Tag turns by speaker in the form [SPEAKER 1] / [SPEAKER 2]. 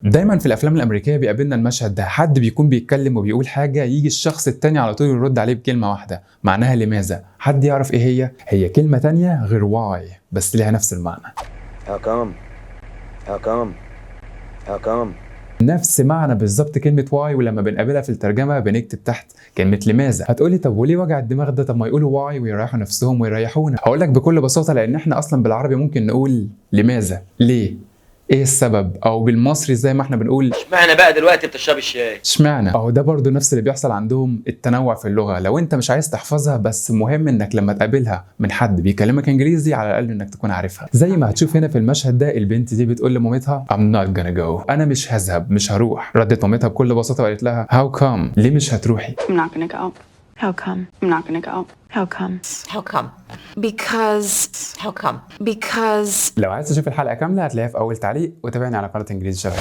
[SPEAKER 1] دايما في الافلام الامريكيه بيقابلنا المشهد ده، حد بيكون بيتكلم وبيقول حاجه، يجي الشخص التاني على طول يرد عليه بكلمه واحده معناها لماذا. حد يعرف ايه هي؟ هي كلمه تانية غير واي بس ليها نفس المعنى.
[SPEAKER 2] How come? How come? How come?
[SPEAKER 1] نفس معنى بالظبط كلمه واي، ولما بنقابلها في الترجمه بنكتب تحت كلمه لماذا. هتقولي طب وليه وجع الدماغ ده؟ طب ما يقولوا واي ويريحوا نفسهم ويريحونا. هقول لك بكل بساطه، لان احنا اصلا بالعربي ممكن نقول لماذا، ليه، ايه السبب، او بالمصري زي ما احنا بنقول
[SPEAKER 2] اشمعنى بقى دلوقتي بتشرب الشاي؟
[SPEAKER 1] اشمعنى. اهو ده برضو نفس اللي بيحصل عندهم، التنوع في اللغه. لو انت مش عايز تحفظها، بس مهم انك لما تقابلها من حد بيكلمك انجليزي على الاقل انك تكون عارفها. زي ما هتشوف هنا في المشهد ده، البنت دي بتقول لمامتها I'm not gonna go، انا مش هذهب، مش هروح. ردت مامتها بكل بساطه وقالت لها How come؟ ليه مش هتروحي؟
[SPEAKER 3] I'm not gonna go. How come? I'm not gonna go. How come?
[SPEAKER 4] How come? Because. How come? Because.
[SPEAKER 1] لو عايز تشوف الحلقه كامله هتلاقيها في اول تعليق، وتابعني على قناه انجليزي شغال.